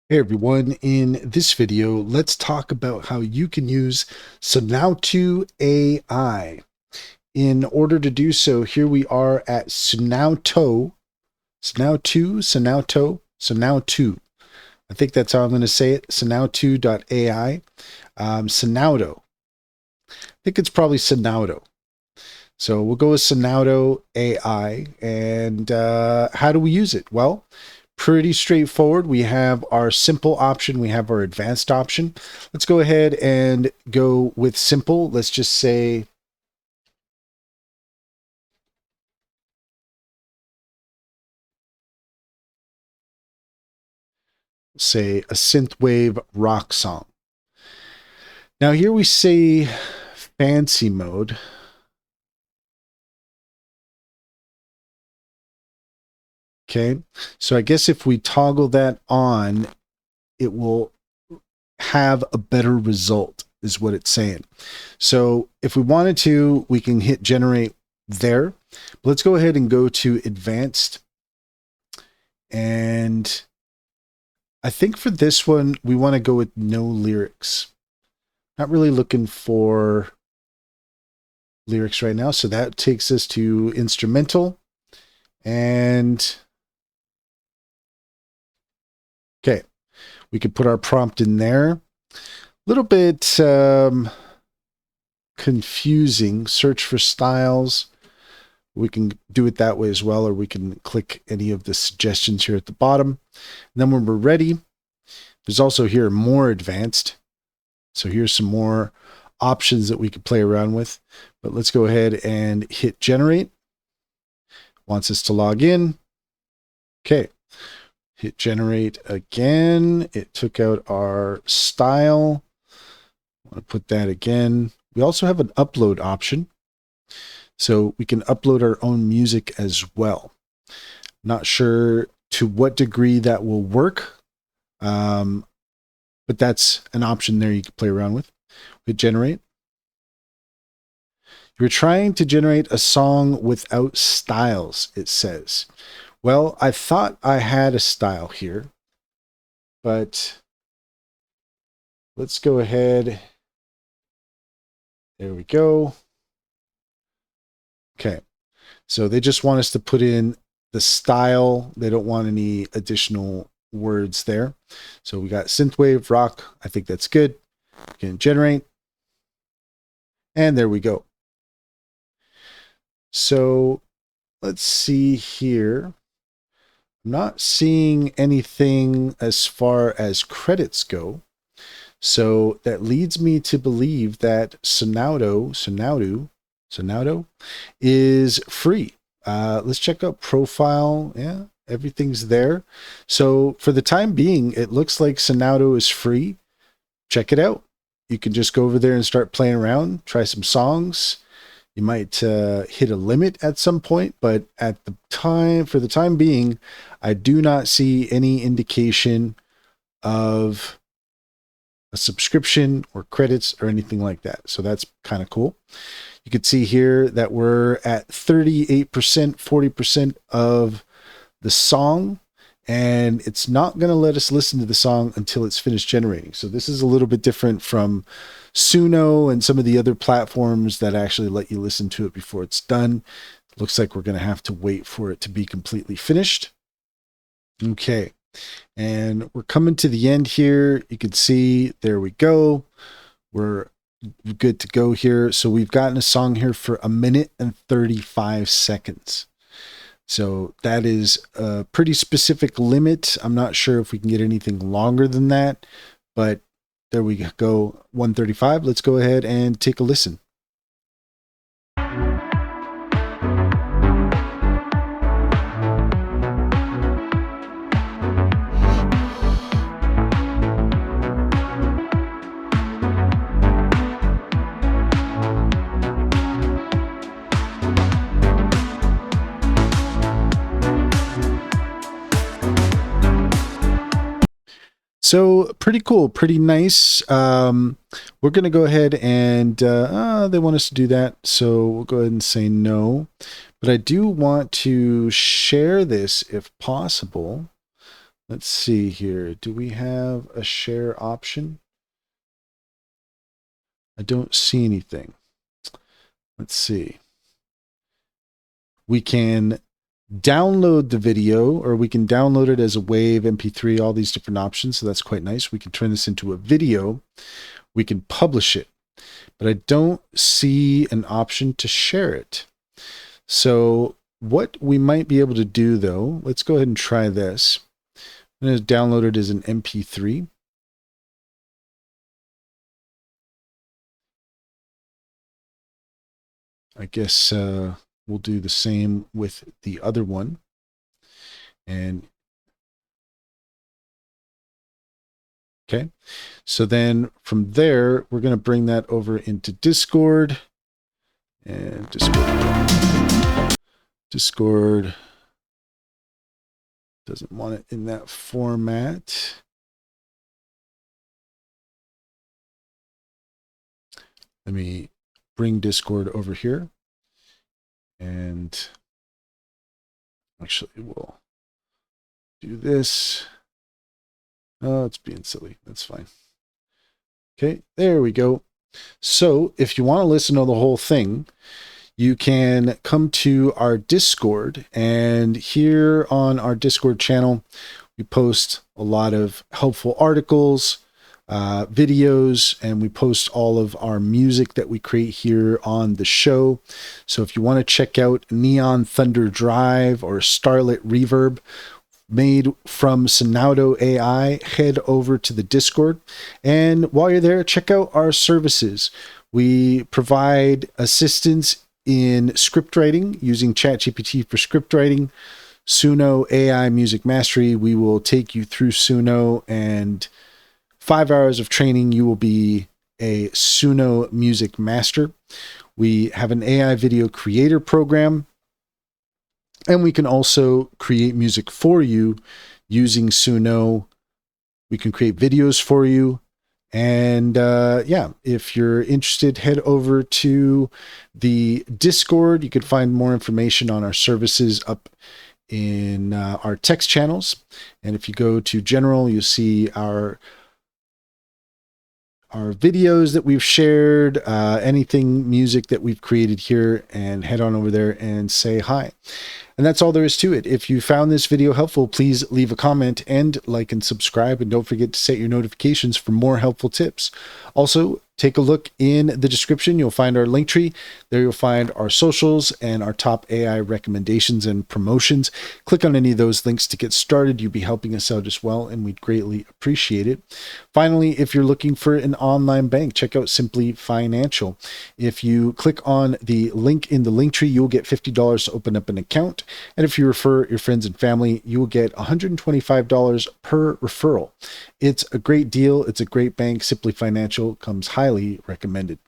Hey everyone, in this video, let's talk about how you can use Sonauto AI. In order to do so, here we are at Sonauto. I think that's how I'm going to say it, Sonauto.ai. Sonauto. I think it's probably Sonauto. So we'll go with Sonauto AI. And how do we use it? Well, pretty straightforward. We have our simple option. We have our advanced option. Let's go ahead and go with simple. Let's just say a synthwave rock song. Now here we say fancy mode. Okay, so I guess if we toggle that on, it will have a better result, is what it's saying. So if we wanted to, we can hit generate there. But let's go ahead and go to advanced. And I think for this one, we want to go with no lyrics. Not really looking for lyrics right now. So that takes us to instrumental. And okay, we could put our prompt in there. A little bit confusing. Search for styles. We can do it that way as well, or we can click any of the suggestions here at the bottom. And then when we're ready, there's also here more advanced. So here's some more options that we could play around with. But let's go ahead and hit generate. Wants us to log in. Okay. Hit generate again. It took out our style. I want to put that again. We also have an upload option. So we can upload our own music as well. Not sure to what degree that will work. But that's an option there you can play around with. Hit generate. You're trying to generate a song without styles, it says. Well, I thought I had a style here, but let's go ahead. There we go. Okay, so they just want us to put in the style. They don't want any additional words there. So we got synthwave, rock. I think that's good. We can generate. And there we go. So let's see here. I'm not seeing anything as far as credits go. So that leads me to believe that Sonauto is free. Let's check out profile. Yeah, everything's there. So for the time being, it looks like Sonauto is free. Check it out. You can just go over there and start playing around, try some songs. You might hit a limit at some point, but at the time, for the time being, I do not see any indication of a subscription or credits or anything like that. So that's kind of cool. You can see here that we're at 38%, 40% of the song, and it's not going to let us listen to the song until it's finished generating. So this is a little bit different from Suno and some of the other platforms that actually let you listen to it before it's done. Looks like we're going to have to wait for it to be completely finished. Okay. And we're coming to the end here. You can see, there we go. We're good to go here. So we've gotten a song here for 1 minute and 35 seconds. So that is a pretty specific limit. I'm not sure if we can get anything longer than that, but there we go. 135. Let's go ahead and take a listen. So pretty cool, pretty nice. We're going to go ahead and they want us to do that. So we'll go ahead and say no. But I do want to share this if possible. Let's see here. Do we have a share option? I don't see anything. Let's see. We can download the video, or we can download it as a WAV, MP3, all these different options. So that's quite nice. We can turn this into a video. We can publish it, but I don't see an option to share it. So what we might be able to do though, let's go ahead and try this. I'm going to download it as an MP3. I guess we'll do the same with the other one. And okay, so then from there, we're going to bring that over into Discord. And Discord doesn't want it in that format. Let me bring Discord over here. And actually, we'll do this. Oh, it's being silly. That's fine. Okay, there we go. So if you want to listen to the whole thing, you can come to our Discord, and here on our Discord channel, we post a lot of helpful articles, videos, and we post all of our music that we create here on the show. So if you want to check out Neon Thunder Drive or Starlit Reverb, made from Sonauto AI, head over to the Discord. And while you're there, check out our services. We provide assistance in script writing using ChatGPT for script writing. Suno AI Music Mastery. We will take you through Suno, and 5 hours of training, you will be a Suno music master. We have an AI video creator program, and we can also create music for you using Suno. We can create videos for you. And yeah, if you're interested, head over to the Discord. You can find more information on our services up in our text channels. And if you go to general, you'll see our videos that we've shared, anything music that we've created here, and head on over there and say hi. And that's all there is to it. If you found this video helpful, please leave a comment and like and subscribe. And don't forget to set your notifications for more helpful tips. Also, take a look in the description. You'll find our link tree. There you'll find our socials and our top AI recommendations and promotions. Click on any of those links to get started. You'd be helping us out as well, and we'd greatly appreciate it. Finally, if you're looking for an online bank, check out Simply Financial. If you click on the link in the link tree, you'll get $50 to open up an account. And if you refer your friends and family, you will get $125 per referral. It's a great deal. It's a great bank. Simply Financial comes highly recommended.